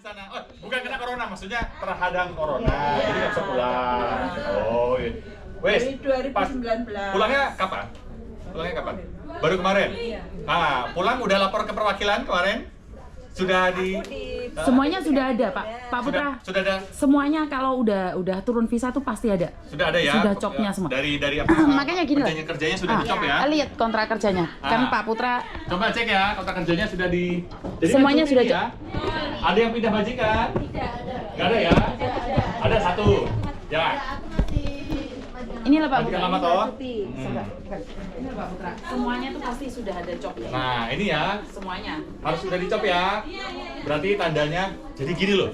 sana. Oh, bukan kena corona, maksudnya terhadang corona. Jadi nggak bisa pulang. Oh, iya. Wes, Dari pas 2019. pulangnya kapan? Pulangnya kapan? Baru kemarin? Ah, pulang udah lapor ke perwakilan kemarin? Sudah di... Semuanya sudah ada, Pak. Pak Putra. Sudah ada? Semuanya kalau udah turun visa tuh pasti ada. Sudah ada ya? Sudah copnya semua. Dari apa? Makanya gini loh. Perjanjian kerjanya sudah dicop ya? Lihat kontrak kerjanya. Kan Pak Putra Coba cek ya, kontrak kerjanya sudah di... Jadi semuanya kan sudah ya? Ada yang pindah majikan? Tidak ada ya? Ada satu. Ya. Inilah Pak Majikan Putra. lama toh? Ini Pak Putra. Semuanya tuh pasti sudah ada cop ya. Nah, ini ya. Semuanya. Harus sudah dicop ya. Berarti tandanya jadi gini loh.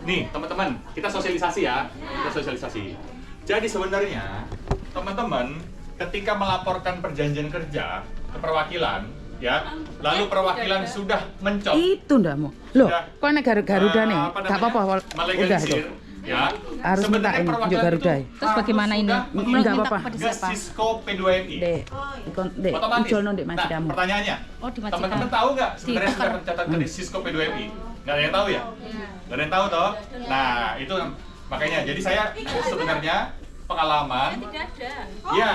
Nih, teman-teman, kita sosialisasi ya. Kita sosialisasi. Jadi sebenarnya teman-teman ketika melaporkan perjanjian kerja ke perwakilan ya, lalu perwakilan sudah mencop. Itu ndak mau. Loh, Sudah, kok negara Garuda nih? Enggak apa-apa. Udah itu. melegalisir ya. Harus minta Sebenarnya ini, perwakilan juga Garuda. itu Terus bagaimana harus ini? sudah Enggak mengikuti apa-apa. ke Cisco P2MI. Dek, Otomatis. Ijono Dek Nah, Majidamu. pertanyaannya, Oh, di Majikan. teman-teman tahu nggak sebenarnya Di sudah tercatat ke Cisco P2MI? Nggak ada yang tahu ya? Nggak ada yang tahu toh? Nah, itu makanya. Jadi saya sebenarnya pengalaman. Tidak ada. Ya,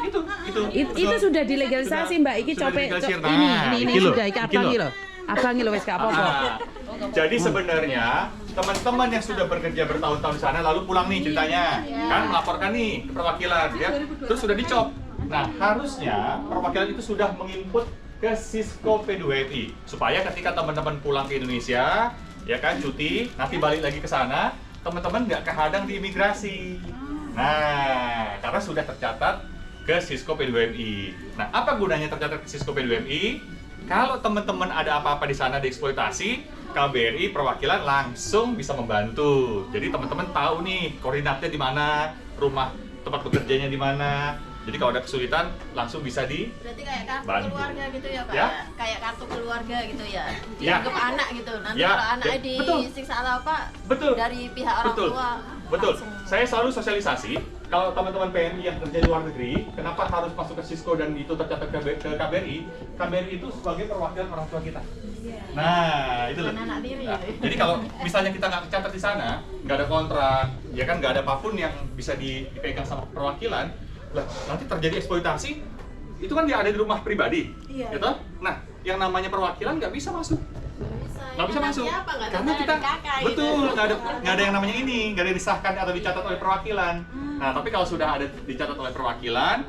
itu. Itu sudah dilegalisasi Mbak. Iki Sudah copek dilegalisir. ini Nah, iki loh, sudah iki iki abang loh. iki loh. Abang iki loh wis gak apa-apa. Ah, jadi sebenarnya teman-teman yang sudah bekerja bertahun-tahun di sana lalu pulang nih ceritanya, kan melaporkan nih ke perwakilan ya, terus sudah dicop. Nah, harusnya perwakilan itu sudah menginput ke Cisco P2MI supaya ketika teman-teman pulang ke Indonesia, ya kan cuti, nanti balik lagi ke sana, teman-teman nggak kehadang di imigrasi. Nah, karena sudah tercatat ke Cisco P2MI. Nah, apa gunanya tercatat ke Cisco P2MI? Kalau teman-teman ada apa-apa di sana dieksploitasi, KBRI perwakilan langsung bisa membantu. Jadi teman-teman tahu nih koordinatnya di mana, rumah tempat bekerjanya di mana. Jadi kalau ada kesulitan langsung bisa di Berarti kayak kartu Bantu. keluarga gitu ya Pak? Ya. Kayak kartu keluarga gitu ya? Ya. Dianggap anak gitu, nanti Ya. kalau anaknya Ya. Betul. disiksa atau apa Betul. dari pihak orang Betul. tua Betul. langsung. Saya selalu sosialisasi kalau teman-teman PMI yang kerja di luar negeri, kenapa harus masuk ke Cisco dan itu tercatat ke KBRI? KBRI itu sebagai perwakilan orang tua kita. Nah, itu loh. Bukan anak tiri. Nah, jadi kalau misalnya kita nggak tercatat di sana, nggak ada kontrak, ya kan nggak ada apapun yang bisa dipegang sama perwakilan, lah nanti terjadi eksploitasi, itu kan dia ada di rumah pribadi, Iya. gitu? Nah, yang namanya perwakilan nggak bisa masuk. Nggak bisa masuk karena kita betul nggak ada yang namanya ini, nggak ada disahkan atau dicatat oleh perwakilan. Nah, tapi kalau sudah ada dicatat oleh perwakilan,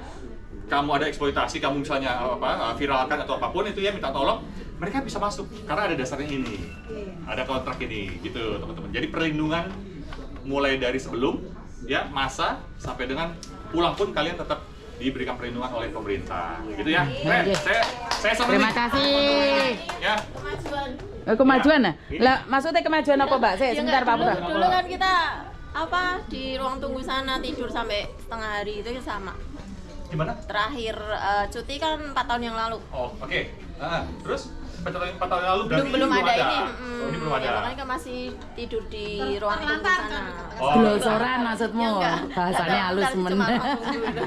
kamu ada eksploitasi, kamu misalnya viralkan atau apapun itu ya minta tolong, mereka bisa masuk karena ada dasarnya ini, ada kontrak ini, gitu teman-teman. Jadi perlindungan mulai dari sebelum ya masa sampai dengan pulang pun kalian tetap diberikan perlindungan oleh pemerintah, gitu ya. Keren. Saya senang Terima nih. kasih. Ya. Kemajuan. Kemajuan nah. Ini. Lah maksudnya kemajuan apa, Mbak? Saya Ya sebentar nggak, Pak Putra. dulu kan kita apa di ruang tunggu sana tidur sampai setengah hari itu ya sama. Gimana? Terakhir cuti kan 4 tahun yang lalu. Oh, oke. Terus 4 tahun lalu berarti Belum ini ada ini. Oh, ini belum ada. Ya, makanya kan masih tidur di ruang tunggu sana. Oh, Glosoran maksudmu. Ya, enggak. Bahasanya halus Cuma men. ruang tunggu gitu.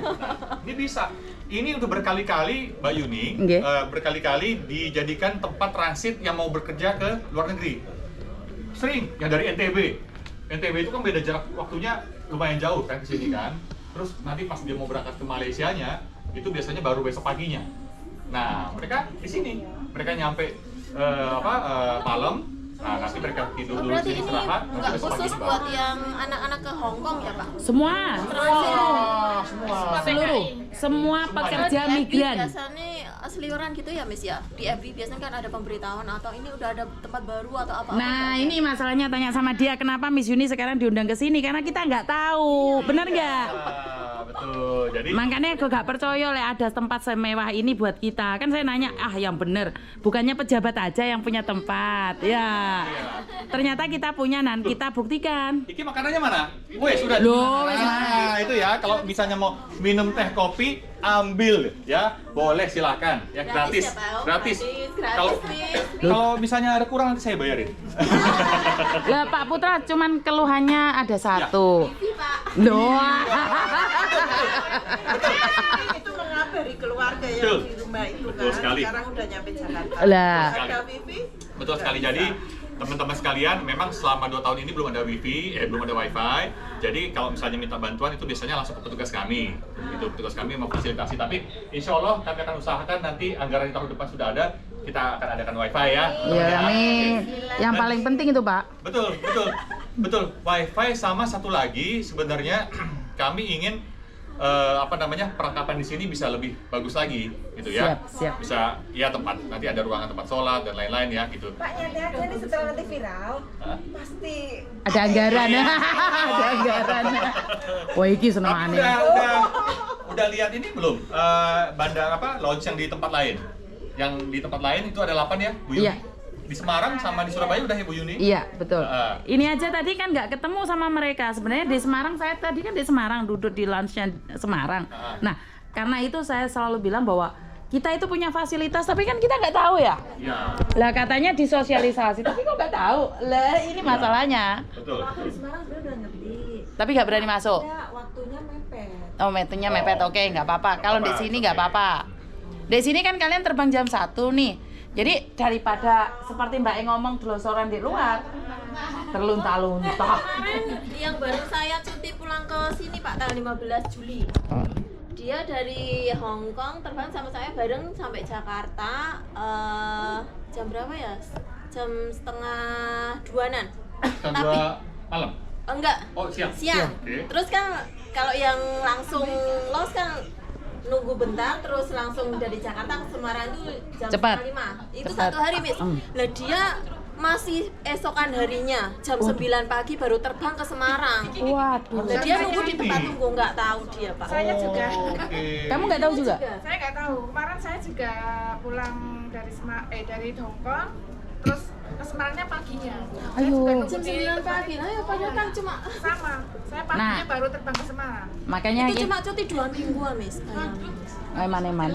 ini bisa. Ini udah berkali-kali, Mbak Yuni, Nggih. berkali-kali dijadikan tempat transit yang mau bekerja ke luar negeri. Sering, yang dari NTB. NTB itu kan beda jarak waktunya lumayan jauh kan ke sini kan. Terus nanti pas dia mau berangkat ke Malaysianya, itu biasanya baru besok paginya. Nah, mereka di sini. Mereka nyampe malam. Nah, nanti mereka tidur dulu Berarti sini ini istirahat, nanti nggak besok pagi khusus dibawa. buat yang anak-anak ke Hong Kong ya Pak? Semua. Semua. Seluruh. Semua pekerja Kalau di FB migran. biasanya seliweran gitu ya Miss ya? Di FB biasanya kan ada pemberitahuan atau ini udah ada tempat baru atau apa? Nah, ini masalahnya tanya sama dia kenapa Miss Yuni sekarang diundang ke sini karena kita nggak tahu. Benar nggak? Betul. Jadi Makanya gue gak percaya le ada tempat semewah ini buat kita. Kan saya nanya, yang bener. Bukannya pejabat aja yang punya tempat. Ya. Ternyata kita punya dan kita buktikan. iki makanannya mana? Wes sudah. Loh, wes Nah, itu ya kalau misalnya mau minum teh kopi ambil ya. Boleh silakan. Ya gratis. ya, Pak. Oh, Gratis. gratis, Kalau Miss. kalau misalnya ada kurang nanti saya bayarin. Lah Pak Putra cuman keluhannya ada satu. Iya, Pak. Loh. Itu mengabari keluarga yang Betul. di rumah itu Betul kan. sekali. Sekarang udah nyampe Jakarta. Lah. Ada Vivi. Betul sekali. Jadi teman-teman sekalian, memang selama 2 tahun ini belum ada belum ada wifi. Jadi kalau misalnya minta bantuan itu biasanya langsung ke petugas kami. Itu petugas kami memfasilitasi. Tapi insya Allah kami akan usahakan nanti anggaran di tahun depan sudah ada, kita akan adakan wifi ya. Iya, amin. Yang paling penting itu, Pak. Betul. Wifi sama satu lagi sebenarnya kami ingin perlengkapan di sini bisa lebih bagus lagi, gitu ya. Siap. Bisa ya nanti ada ruangan tempat sholat dan lain-lain ya, gitu. Pak nyata ini setelah nanti viral, pasti Ada anggaran. Ada anggaran. Wah, iki Tapi senengane. udah lihat ini belum? Bandar launch yang di tempat lain? Yang di tempat lain itu ada 8 ya, Bu Yuni? Iya. Di Semarang sama di Surabaya udah ya, Bu Yuni? Iya, betul. Ini aja tadi kan nggak ketemu sama mereka. Sebenarnya di Semarang, saya tadi kan di Semarang, duduk di lounge-nya Semarang. Nah, karena itu saya selalu bilang bahwa kita itu punya fasilitas, tapi kan kita nggak tahu ya. Iya. Lah katanya disosialisasi, tapi kok nggak tahu. Lah ini masalahnya. Betul. di Semarang sebenarnya udah ngerti. Tapi nggak berani masuk. Ya waktunya mepet. Oh, metunya mepet. Oke, nggak apa-apa. Kalau di sini nggak apa-apa. Di sini kan kalian terbang jam 1 nih. Jadi daripada seperti Mbak E ngomong delosoran di luar, terlunta-lunta. Yang baru saya cuti pulang ke sini Pak tanggal 15 Juli. Dia dari Hong Kong terbang sama saya bareng sampai Jakarta jam berapa ya? Jam 1:30-an. Jam 2 malam? Enggak. Oh, siang. Oke. Terus kan kalau yang langsung los kan nunggu bentar, terus langsung dari Jakarta ke Semarang itu jam Cepat. 5. Itu Cepat. 1 hari, Miss. Lah dia masih esokan harinya jam 9 pagi baru terbang ke Semarang. Waduh. Lah dia nunggu di tempat tunggu, nggak tahu dia, Pak. Saya juga. Oke. Kamu nggak tahu juga? Saya nggak tahu. Kemarin saya juga pulang dari Hong Kong, terus ke Semarangnya paginya. Saya Ayo. juga nunggu Jam di 9 pagi. Ayo, padahal kan cuma sama. Saya paginya Nah. baru terbang ke Semarang. Makanya itu cuma cuti 2 mingguan, Miss. Bayangin, Miss. eman.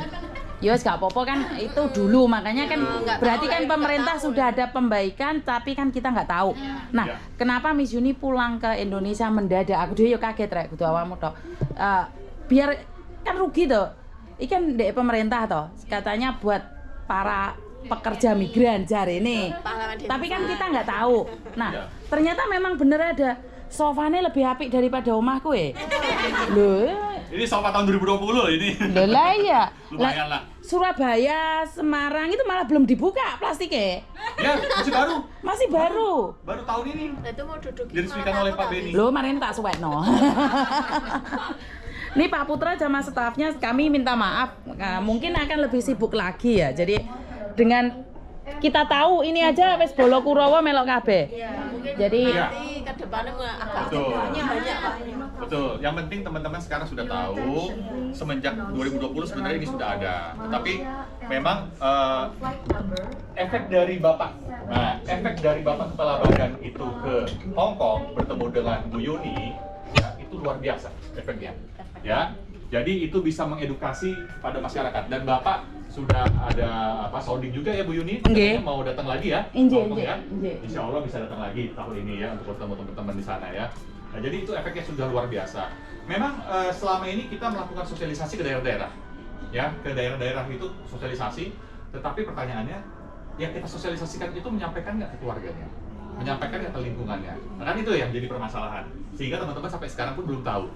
Yos gak apa-apa kan itu dulu, makanya kan nggak berarti tahu, kan nggak pemerintah tahu. sudah ada pembaikan, tapi kan kita nggak tahu. Nah, Ya. kenapa Miss Yuni pulang ke Indonesia mendadak? Aku dhewe yo kaget rek, kudu awakmu tok. Biar kan rugi toh. Ikan dek pemerintah toh, katanya buat para pekerja migran jarene. Pahlawan desa. Tapi kan kita nggak tahu. Nah, Ya. ternyata memang bener ada sofanya lebih apik daripada omahku Loh, Ini sofa tahun 2020 ini. lah iya. Lumayan lah. Surabaya, Semarang itu malah belum dibuka plastiknya. Ya, masih baru. Masih baru. Baru tahun ini. Nah, itu mau duduk Diresmikan oleh Pak Beni. Loh, kemarin tak suwekno. Nih Pak Putra sama stafnya kami minta maaf. Nah, mungkin akan lebih sibuk lagi ya. Jadi dengan kita tahu ini aja wis bolo Kurawa melok kabeh. Jadi Iya. nanti ke depannya agak Betul. banyak Pak. Betul. Yang penting teman-teman sekarang sudah tahu semenjak 2020 sebenarnya ini sudah ada. Tetapi memang efek dari Bapak. Nah, efek dari Bapak Kepala Badan itu ke Hong Kong bertemu dengan Bu Yuni, ya, itu luar biasa efeknya. Ya. Jadi itu bisa mengedukasi pada masyarakat dan Bapak sudah ada sounding juga ya Bu Yuni, Nggih. katanya mau datang lagi ya, Nggih, Hong Kong nggih, ya. nggih. Insya Allah bisa datang lagi tahun ini ya untuk bertemu teman-teman di sana ya. Nah, jadi itu efeknya sudah luar biasa. Memang selama ini kita melakukan sosialisasi ke daerah-daerah, ya ke daerah-daerah itu sosialisasi. Tetapi pertanyaannya, yang kita sosialisasikan itu menyampaikan nggak ke keluarganya, menyampaikan nggak ke lingkungannya. Nah, kan itu yang jadi permasalahan. Sehingga teman-teman sampai sekarang pun belum tahu.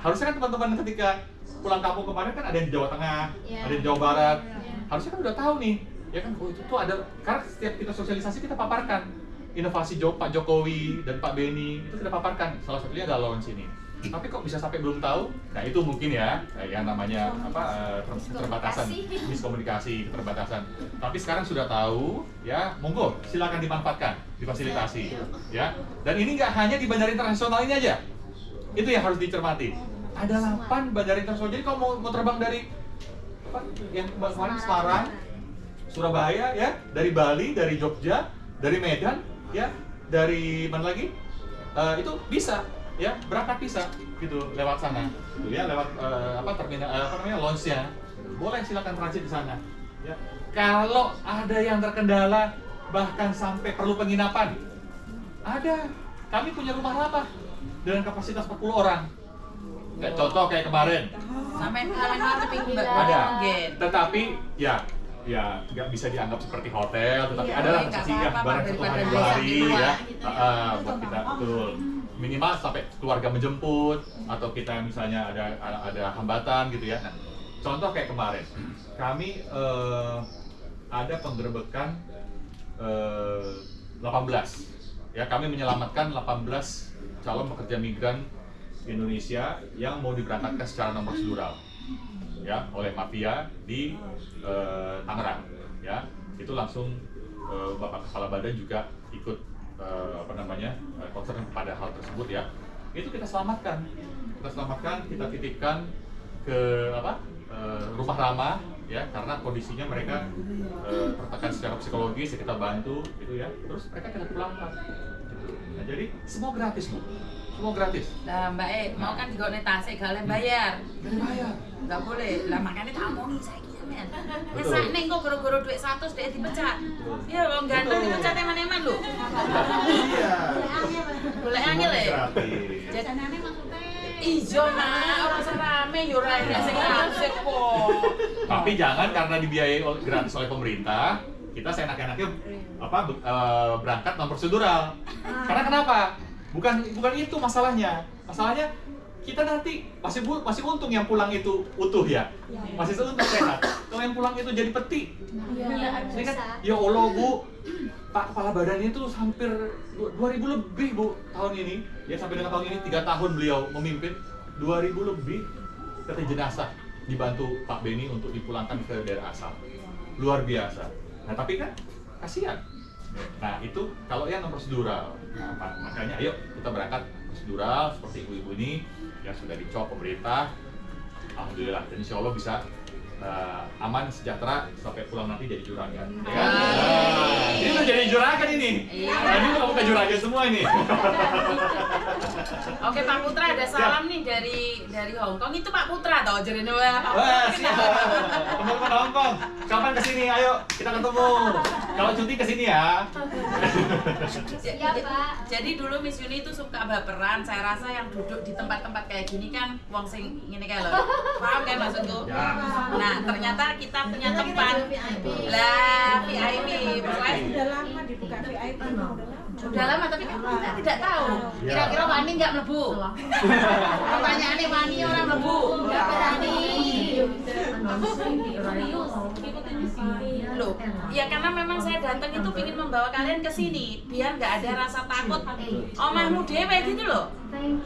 Harusnya kan teman-teman ketika pulang kampung kemarin kan ada yang di Jawa Tengah, ada yang di Jawa Barat. Harusnya kan udah tahu nih, ya kan itu tuh ada. Karena setiap kita sosialisasi kita paparkan inovasi Pak Jokowi dan Pak Beni itu kita paparkan. Salah satunya adalah launch ini. Tapi kok bisa sampai belum tahu? Nah itu mungkin ya, yang namanya keterbatasan, miskomunikasi, keterbatasan. Tapi sekarang sudah tahu, ya monggo silakan dimanfaatkan, difasilitasi, ya. Dan ini nggak hanya di bandara internasional ini aja. Itu yang harus dicermati. Ada 8 bandara internasional. Jadi kalau mau terbang dari yang kemarin Semarang, Surabaya, ya, dari Bali, dari Jogja, dari Medan, ya, dari mana lagi? Itu bisa. Ya berangkat bisa gitu lewat sana, gitu ya lewat terminal launch-nya, boleh silakan transit di sana. Ya kalau ada yang terkendala bahkan sampai perlu penginapan, ada. Kami punya rumah lapak dengan kapasitas 40 orang. Kayak contoh kayak kemarin sampai kalian minggu Mbak. ada. Tetapi ya ya nggak bisa dianggap seperti hotel, tetapi Iya, adalah nggak singgah apa-apa, barang 1 daripada hari 2 biasa hari di luar ya, gitu. buat kita betul minimal sampai keluarga menjemput atau kita misalnya ada hambatan gitu ya. Nah, contoh kayak kemarin kami ada penggerebekan 18 ya, kami menyelamatkan 18 calon pekerja migran Indonesia yang mau diberangkatkan secara non prosedural ya oleh mafia di Tangerang ya. Itu langsung Bapak Kepala Badan juga ikut concern pada hal tersebut ya. Itu kita selamatkan, kita titipkan ke rumah ramah ya, karena kondisinya mereka tertekan secara psikologis ya, kita bantu gitu ya. Terus mereka kita pulangkan gitu. Nah, jadi semua gratis Bu, semua gratis. Lah Mbak mau kan digone tasik gak oleh bayar. Bayar. Nggak boleh. Lah makanya tak omongin saiki sampean. Wis Betul. sakne engko gara-gara duit 100 dhek dipecat. Ya wong ganteng Betul. dipecat eman-eman lho. Iya. Boleh angel ya. Gratis. Jajanannya maksudnya Ijo mah ora serame yo ora enek sing asik kok. Tapi jangan karena dibiayai gratis oleh pemerintah, kita seenak-enaknya berangkat non prosedural. Karena kenapa? Bukan itu masalahnya. Masalahnya kita nanti masih untung yang pulang itu utuh ya. Masih untung sehat. Kalau yang pulang itu jadi peti. Ini kan ya Allah Bu, Pak Kepala Badan itu hampir 2000 lebih Bu tahun ini. Ya sampai dengan tahun ini 3 tahun beliau memimpin 2000 lebih peti jenazah dibantu Pak Beni untuk dipulangkan ke daerah asal. Luar biasa. Nah, tapi kan kasihan. Nah, itu kalau yang non prosedural. Nah, makanya ayo kita berangkat prosedural seperti ibu-ibu ini yang sudah dicop pemerintah. Alhamdulillah, dan insya Allah bisa aman, sejahtera sampai pulang nanti jadi juragan. Ya kan? Nah, ini udah jadi juragan ini. Nah, ini udah bukan juragan semua ini. Oke Pak Putra, ada salam nih dari Hong Kong. Itu Pak Putra toh jarene wae Pak Putra. Wah, siap. Teman-teman Hong Kong, kapan kesini? Ayo kita ketemu. Kalau cuti kesini ya. Iya, Pak. Jadi dulu Miss Yuni itu suka baperan. Saya rasa yang duduk di tempat-tempat kayak gini kan wong sing ngene kae lho. Paham kan maksudku? Ya. Nah, ternyata kita punya Ternyata kita tempat. juga VIP. Lah, VIP. Pokoknya Udah lama dibuka VIP udah lama. udah lama tapi kan kita tidak tahu. Ya. Kira-kira Wani nggak melebu? Pertanyaannya Wani orang melebu. Nggak berani. Loh, ya karena memang saya datang itu ingin membawa kalian ke sini biar nggak ada rasa takut omahmu dewe gitu loh.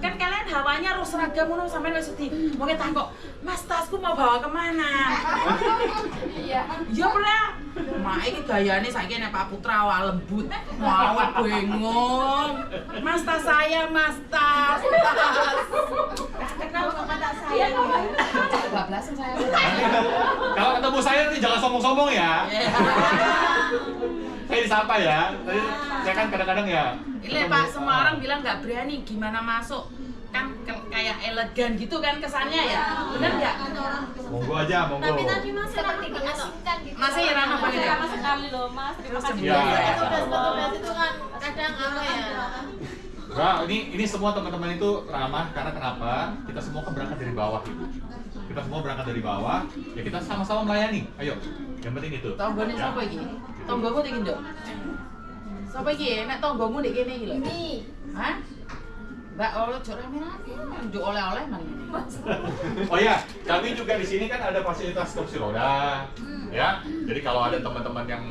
Kan kalian hawanya harus seragam ngono sampean wis sedih. Mau takok, "Mas, tasku mau bawa kemana?" Iya. Ya pernah. Mak iki gayane saiki nek Pak Putra wah lembut. Mau bengong. Mas tas saya, Mas tas. Kalau sama tak sayang ya. Bablasan saya. Kalau ketemu saya nanti jangan sombong-sombong ya. Saya disapa ya. Tadi saya kan kadang-kadang ya. Ini Pak, semua orang bilang nggak berani gimana masuk. Kan kayak elegan gitu kan kesannya ya. Benar nggak? Monggo aja, monggo. Tapi tadi Mas Seperti diasingkan gitu. Masih ya Rana Pak ya? Sama sekali loh Mas. Terima kasih. Ya. Tugas-tugas itu kan kadang apa ya? Nah, ini semua teman-teman itu ramah karena kenapa? Kita semua kan berangkat dari bawah Ibu. Kita semua berangkat dari bawah, ya kita sama-sama melayani. Ayo, yang penting itu. Tonggone Ya. sapa iki? Tonggomu iki, Nduk. Sapa iki? Nek tonggomu ndek kene iki lho. Ini. Hah? Mbak, oleh jok rame-rame, njuk oleh-oleh man. Oh ya, kami juga di sini kan ada fasilitas kursi roda, ya. Jadi kalau ada teman-teman yang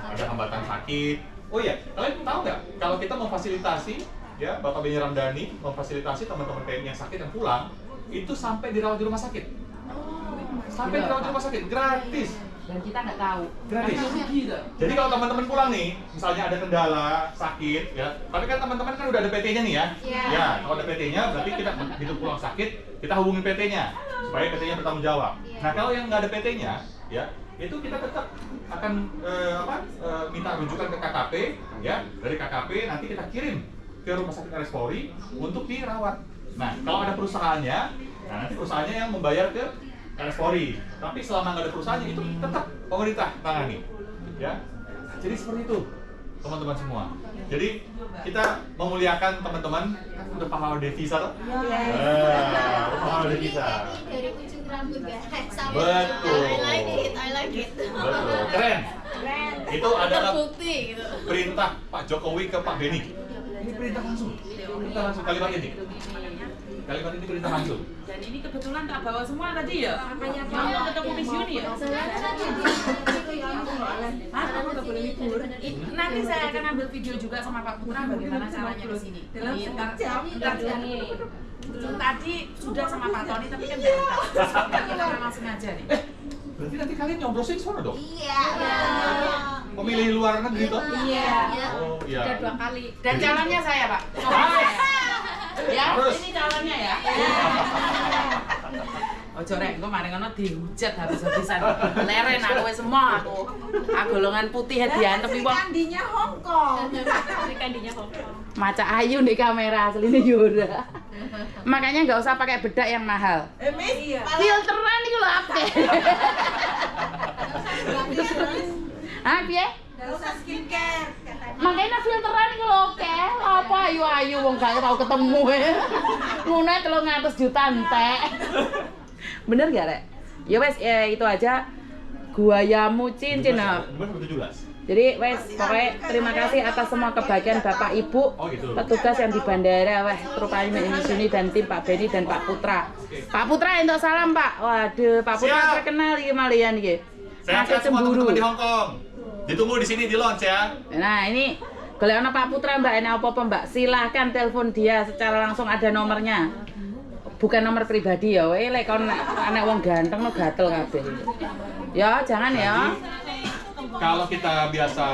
ada hambatan sakit, oh iya, kalian tahu nggak? Kalau kita memfasilitasi, ya Bapak Beni Ramdhani memfasilitasi teman-teman PMI yang sakit yang pulang, itu sampai dirawat di rumah sakit, sampai dirawat di rumah sakit gratis. Dan kita nggak tahu. Gratis. Kan rugi tuh. Jadi kalau teman-teman pulang nih, misalnya ada kendala, sakit, ya. Tapi kan teman-teman kan udah ada PT-nya nih ya. Iya. Ya, kalau ada PT-nya berarti kita begitu pulang sakit, kita hubungin PT-nya supaya PT-nya bertanggung jawab. Nah, kalau yang nggak ada PT-nya, ya, itu kita tetap akan minta rujukan ke KKP, ya. Dari KKP nanti kita kirim ke Rumah Sakit RS Polri untuk dirawat. Nah, kalau ada perusahaannya, nah nanti perusahaannya yang membayar ke RS Polri. Tapi selama nggak ada perusahaannya itu tetap pemerintah tangani, ya. Jadi seperti itu, teman-teman semua. Jadi kita memuliakan teman-teman. Udah pahlawan devisa tuh? Iya. Pahlawan devisa. Dari ujung rambut guys. Betul. I like it. Betul. Keren. Itu adalah Terbukti gitu. perintah Pak Jokowi ke Pak Beni. Ini perintah langsung. Perintah langsung kalimat ini. Kalimat ini perintah langsung. Dan ini kebetulan tak bawa semua tadi ya. Mau ketemu Miss Yuni ya. Kamu nggak boleh libur. Nanti saya akan ambil video juga sama Pak Putra bagaimana caranya ke sini. Tadi sudah sama Pak Tony tapi kan nggak angkat. Kita memang sengaja nih. Berarti nanti kalian nyoblosin sono dong? Iya. Pemilih luar negeri toh? Iya. Oh iya. Udah 2 kali. Dan calonnya saya, Pak. Ya, Harus. ini calonnya ya. Ojo rek, engko mari ngono dihujat habis-habisan. Leren aku wis semua aku. Golongan putih diantem wong. Kandinya Hongkong. Kandinya Hongkong. Maca ayu di kamera asline Yura. Makanya nggak usah pakai bedak yang mahal. Iya. Filteran iki lho apke. Ah, piye? Enggak usah skincare. Makanya filteran iki lho oke. Apa ayu-ayu wong gak tau ketemu. Ngono 300 juta entek. Bener gak, Rek? Ya wes itu aja guayamu cincin. Nomor 17. Jadi wes pokoknya terima kasih atas semua kebahagiaan Bapak Ibu, Gitu. petugas yang di bandara, weh terutama Miss Yuni dan tim Pak Beni dan Pak Putra. Pak Putra entuk salam, Pak. Waduh, Pak Putra Siap. terkenal iki malian iki. Sehat-sehat semua teman-teman di Hong Kong. Ditunggu di sini di launch ya. Nah, ini golek ana Pak Putra, Mbak, ini apa-apa, Mbak? Silahkan telepon dia secara langsung, ada nomornya. Bukan nomor pribadi ya, weh lek kon anak wong ganteng no gatel kabeh. Ya, jangan ya. Kalau kita biasa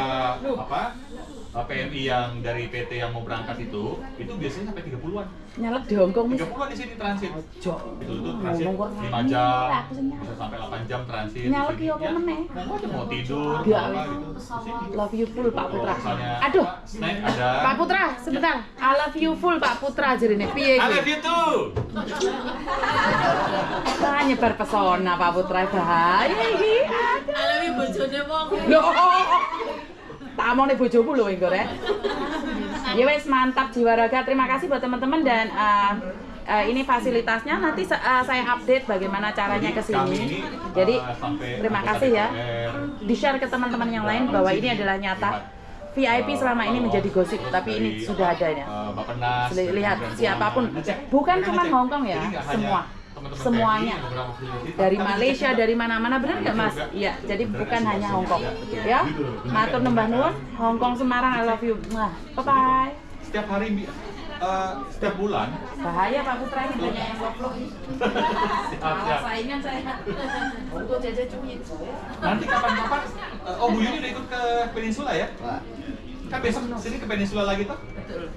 PMI yang dari PT yang mau berangkat itu biasanya sampai 30-an. Nyalek di Hong Kong, Miss. 30-an di sini transit. Ojo. Itu transit Ngomong kok 5 jam, aku sing bisa sampai 8 jam transit. Nyalek di sini. yo apa meneh? Mau tidur, Gak. mau apa gitu. Di sini. Love you full Pak Putra. Misalnya, Aduh, snack ada. Pak Putra, sebentar. I love you full Pak Putra jerine. Piye I iki? love you too. Ah, nyebar pesona Pak Putra bahaya iki. Alawi bojone wong. Loh. Tak mau nih bojomu lho engko rek. Ya wes mantap jiwa raga. Terima kasih buat teman-teman dan ini fasilitasnya nanti saya update bagaimana caranya ke sini. Jadi terima kasih ya. Di-share ke teman-teman yang lain bahwa ini adalah nyata. VIP selama ini menjadi gosip, tapi ini sudah ada ya. Lihat siapapun, bukan cuma Hong Kong ya, semua. Semuanya dari Malaysia, dari mana-mana, benar nggak Mas? Iya, jadi bukan hanya Hong Kong ya. Matur nembah nuwun, Hong Kong Semarang, I love you. Nah, bye bye. Setiap hari, setiap bulan. Bahaya Pak Putra ini banyak yang goblok. Siap. Saingan saya. Untuk jajah cumi. Nanti kapan-kapan, Bu Yuni udah ikut ke Peninsula ya? Kan besok sini ke Peninsula lagi tuh? Betul.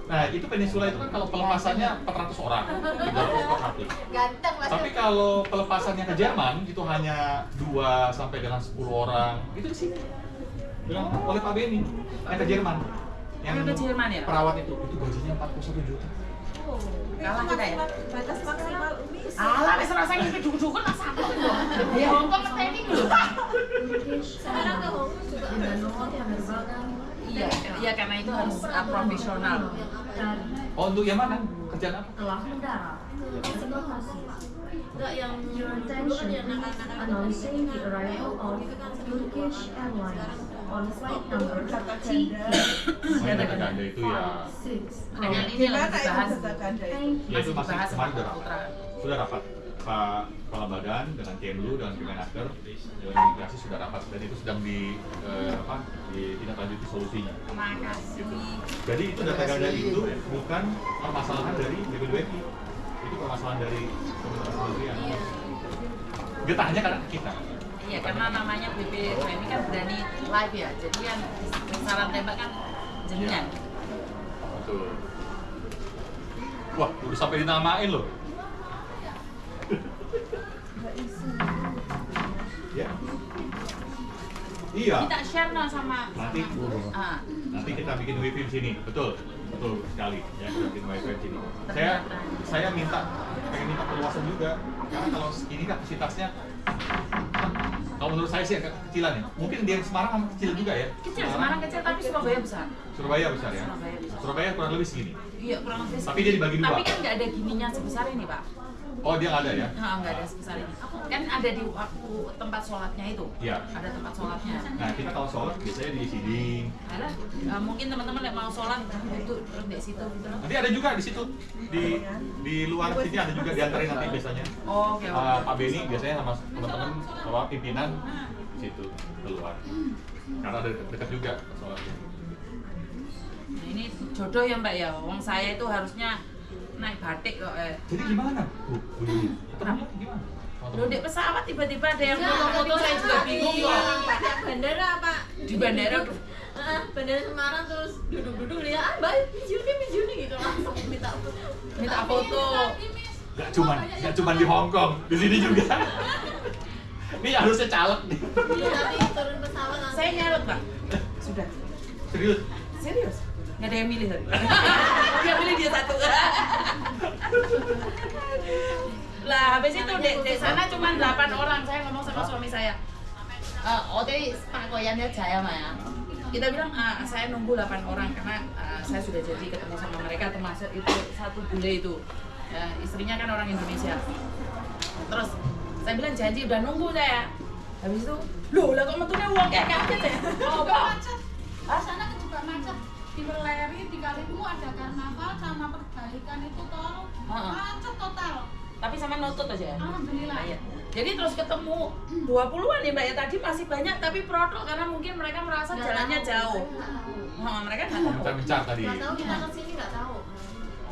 Nah, itu Peninsula itu kan kalau pelepasannya 400 orang, 300 per satu. Ganteng Mas. Tapi kalau pelepasannya ke Jerman itu hanya 2 sampai dengan 10 orang. Itu di sini. Bilang oleh Pak Beni yang ke Jerman. Yang Ke Jerman ya? perawat itu gajinya 41 juta. Kalah kita ya. Batas maksimal Umi. Alah, wis rasa ngimpi dukun-dukun lah satu. Ya Hong Kong mesti dulu. Sekarang ke Hong Kong juga. Iya, iya karena itu harus profesional. Oh, untuk yang mana? Kerjaan apa? Enggak yang dulu kan yang nakal-nakal announcing the arrival of Turkish Airlines on flight number Data ganda itu ya. Dengan ini lagi dibahas. Ya itu masih Dibahas kemarin sama udah Pak Putra. rapat. Sudah rapat. Pak Kepala Badan dengan Kemlu dengan Kemenaker dengan imigrasi sudah rapat dan itu sedang ditindaklanjuti solusinya. Makasih. Gitu. Jadi itu data ganda itu bukan permasalahan dari BPDWP, itu permasalahan dari kementerian. Dia tanya karena kita. Iya, karena namanya BPWM kan berani live ya. Jadi yang saran tembak kan jenengan. Betul. Wah, udah sampai dinamain loh. Ya. Iya. Kita share no sama Nanti. Ah. Nanti kita bikin wifi di sini, betul sekali ya, kita bikin wifi di sini. Saya pengen minta perluasan juga, karena kalau ini kapasitasnya, kalau menurut saya sih agak kecilan ya. Mungkin di Semarang kecil juga ya. Kecil, Semarang kecil tapi Surabaya besar. Surabaya besar ya. Surabaya besar. Surabaya kurang lebih segini. Iya, kurang lebih. Tapi dia dibagi dua. Tapi kan nggak ada gininya sebesar ini, Pak. Oh, dia nggak ada ya? Nah, nggak ada sebesar ini. Kan ada di waktu tempat sholatnya itu. Iya. Ada tempat sholatnya. Nah, kita kalau sholat biasanya di sini. Alah, mungkin teman-teman yang mau sholat itu terus di situ gitu loh. Nanti ada juga di situ. Di luar sini ada juga diantarin nanti biasanya. Oh, oke. Pak Beni biasanya sama teman-teman sama pimpinan di situ keluar. Karena ada dekat juga sholatnya. Nah, ini jodoh ya Mbak ya. Wong saya itu harusnya naik batik kok. Jadi gimana? Kenapa? Gimana? Loh, di pesawat tiba-tiba ada yang foto-foto, saya juga bingung kok. Di bandara Pak. Di bandara Bandara Semarang terus duduk-duduk lihat Mbak Mijuni gitu langsung minta foto. Gak cuman di Hong Kong, di sini juga. Ini harusnya caleg nih. Iya, tapi turun pesawat langsung. Saya nyalek Pak. Sudah. Serius? Serius? Nggak ada yang milih tadi. Dia milih dia satu. Lah habis itu di sana cuma 8 orang. Saya ngomong sama suami saya. Oke, Pak Koyannya saya Maya. Kita bilang saya nunggu 8 orang karena saya sudah jadi ketemu sama mereka, termasuk itu satu bule itu. Istrinya kan orang Indonesia. Terus saya bilang janji udah nunggu saya. Habis itu, loh lah kok metune uang kayak kaget ya? Oh, macet. Di sana kan juga macet. Di Weleri, di Kalimu ada karnaval sama perbaikan itu tol. Macet total. Tapi sama nutut aja ya? Alhamdulillah. Iya. Jadi terus ketemu 20-an ya Mbak ya, tadi masih banyak tapi protol karena mungkin mereka merasa jalannya jauh. Mereka nggak tahu. Bencar tadi. Nggak tahu kita kesini nggak tahu.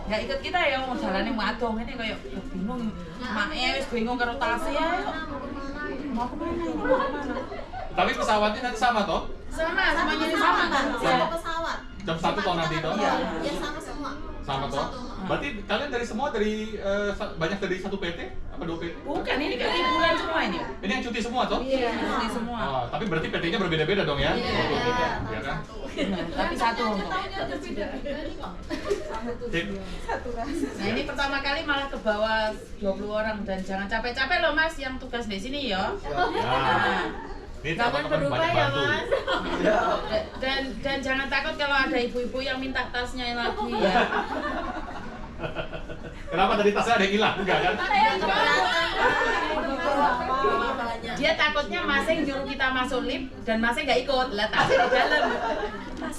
Ya ikut kita ya, mau jalannya madong ini kayak bingung. Maknya wis bingung karo tasnya ya. Mau kemana ini? Mau kemana? Tapi pesawatnya nanti sama toh? Sama, semuanya ini sama kan? Sama pesawat. Jam 1 toh nanti toh? Iya. Ya sama semua. Sama toh? Berarti kalian dari semua banyak dari satu PT? Apa 2 PT? Bukan, ini kan liburan semua ini. Ini yang cuti semua toh? Iya, cuti semua. Oh, tapi berarti PT-nya berbeda-beda dong ya? Iya kan? Tapi satu untuk. Sip. Nah ini pertama kali malah ke bawah 20 orang dan jangan capek-capek loh Mas yang tugas di sini ya. Ya. Ini Jangan teman-teman berubah banyak ya bantu. Mas. Dan jangan takut kalau ada ibu-ibu yang minta tasnya lagi ya. Kenapa tadi tasnya ada yang hilang? Enggak kan? Dia takutnya Masing nyuruh kita masuk lift dan Masing nggak ikut. Lah tasnya di dalam. Tas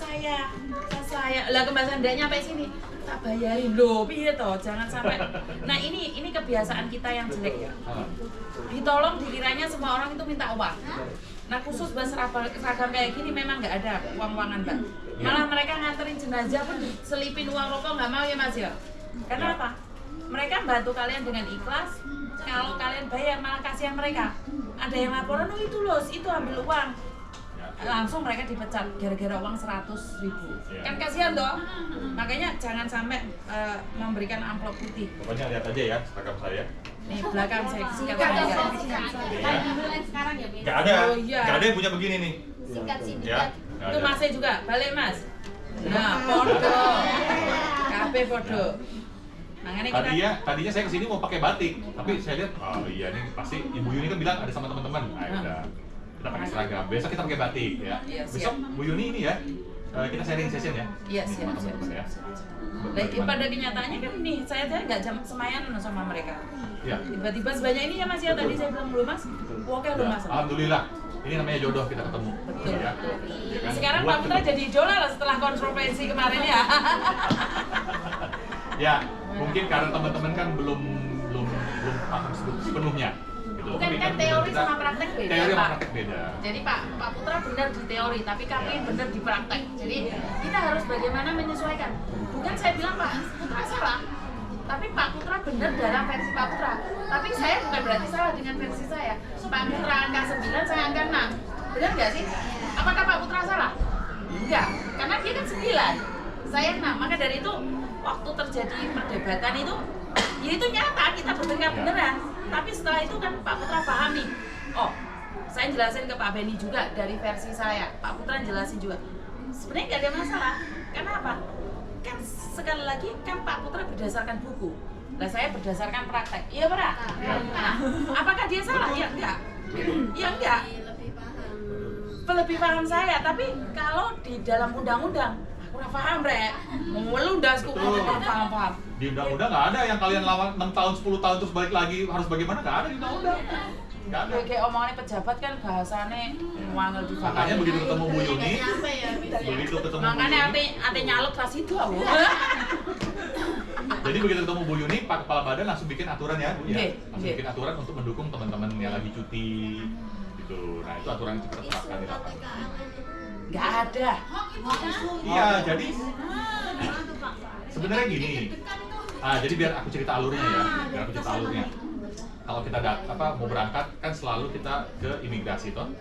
saya. Lah kembasan dia nyampe sini. Tak bayarin loh, piye toh, jangan sampai. Nah ini kebiasaan kita yang jelek ya. Ditolong dikiranya semua orang itu minta uang. Nah khusus buat seragam kayak gini memang nggak ada uang-uangan Mbak. Malah mereka nganterin jenazah pun selipin uang rokok nggak mau ya Mas ya. Karena apa? Mereka bantu kalian dengan ikhlas. Kalau kalian bayar malah kasihan mereka. Ada yang laporan, oh itu loh, itu ambil uang. Langsung mereka dipecat gara-gara uang 100.000. Kan kasihan toh. Makanya jangan sampai memberikan amplop putih. Pokoknya lihat aja ya seragam saya. Nih belakang saya sikat Sikat aja. mulai sekarang ya, Bin. Gak ada. Oh, iya. Gak ada yang punya begini nih. Sikat sini. Ya. Nggak Itu ada. masih juga, balik Mas. Nah, podo. Kabeh podo. Makanya kita Tadinya saya kesini mau pakai batik, tapi saya lihat, oh iya ini pasti Ibu Yuni kan bilang ada sama teman-teman. Nah, udah kita pakai seragam. Besok kita pakai batik ya. Iya, Besok siap. Bu Yuni ini ya, kita sharing session ya. Iya, Ini siap, sama siap, teman-teman ya. Lagi pada kenyataannya kan nih, saya nggak jam semayan sama mereka. Ya. Tiba-tiba sebanyak ini ya Mas ya, tadi saya bilang belum Mas. Oke Ya, belum Mas. Alhamdulillah. Ini namanya jodoh kita ketemu. Betul, Ya. betul. Ya kan? Sekarang Buat Pak Putra ketemu. jadi idola lah setelah kontroversi kemarin ya. Ya, mungkin karena teman-teman kan belum paham sepenuhnya. Gitu. Bukan Tapi kan benar teori kita- sama praktek beda Teori sama Pak. praktek beda. Jadi Pak Putra benar di teori, tapi kami benar di praktek. Jadi kita harus bagaimana menyesuaikan. Bukan saya bilang Pak Putra salah, tapi Pak Putra benar dalam versi Pak Putra. Tapi saya bukan berarti salah dengan versi saya. Pak Putra angka 9, saya angka 6. Benar nggak sih? Apakah Pak Putra salah? Enggak, karena dia kan 9, saya 6. Maka dari itu waktu terjadi perdebatan itu, ya itu nyata kita bertengkar beneran. Tapi setelah itu kan Pak Putra paham nih. Oh, saya jelasin ke Pak Beni juga dari versi saya. Pak Putra jelasin juga. Sebenarnya nggak ada masalah. Karena apa? Kan sekali lagi kan Pak Putra berdasarkan buku. Nah saya berdasarkan praktek. Iya Pak? Nah, apakah dia salah? Ya enggak. Ya enggak. Lebih paham. Lebih paham saya. Tapi kalau di dalam undang-undang aku nggak paham Rek. tundas kok. Betul. Paham. Di undang-undang nggak ada yang kalian lawan 6 tahun, 10 tahun terus balik lagi harus bagaimana, nggak ada di undang-undang. Nggak ada. Kayak omongannya pejabat kan bahasane wangel di Makanya begitu ketemu Bu Yuni, Nyampe ya, begitu ketemu Bu makanya Yuni, ate nyalek pas itu aku. jadi begitu ketemu Bu Yuni, Pak Kepala Badan langsung bikin aturan ya, Bu ya. Oke, Langsung oke. bikin aturan untuk mendukung teman-teman yang lagi cuti gitu. Nah, itu aturan yang kita terapkan di lapangan. Enggak ada. Iya, jadi sebenarnya gini. Jadi biar aku cerita alurnya ya, biar aku cerita alurnya. Kalau kita mau berangkat kan selalu kita ke imigrasi toh.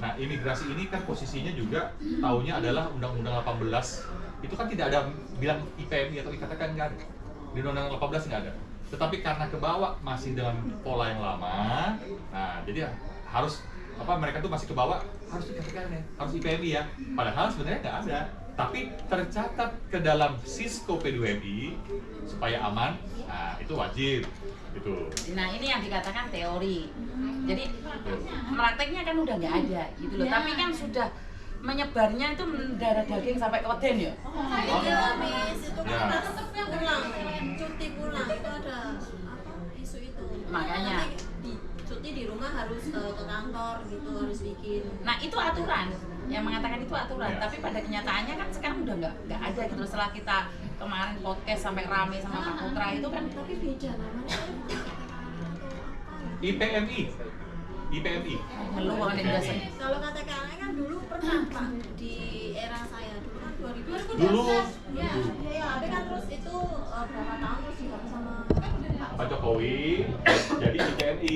Nah, imigrasi ini kan posisinya juga taunya adalah Undang-Undang 18. Itu kan tidak ada bilang IPMI atau IKTK, nggak ada. Di Undang-Undang 18 nggak ada. Tetapi karena kebawa masih dengan pola yang lama, nah jadi harus mereka tuh masih kebawa harus IKTK ya, harus IPMI ya. Padahal sebenarnya nggak ada. Tapi tercatat ke dalam Sisko P2MI supaya aman, nah itu wajib gitu. Nah ini yang dikatakan teori. Jadi prakteknya kan udah nggak ada gitu loh. Tapi kan sudah menyebarnya itu mendarah daging sampai ke Weden ya. Iya, Miss, itu Ya. kan pas pulang, cuti pulang itu ada isu itu. Makanya. Cuti di rumah harus ke kantor gitu, harus bikin. Nah itu aturan yang mengatakan itu aturan. Ya. Tapi pada kenyataannya kan sekarang udah nggak ada gitu. Setelah kita kemarin podcast sampai rame sama Pak Putra itu kan. Tapi beda namanya. IPMI. Ngeluh banget yang biasa. Kalau KTKL kan dulu pernah Pak di era saya dulu kan 2000. Dulu. Ya, tapi kan terus itu berapa tahun terus dihapus sama Pak Jokowi jadi IPMI.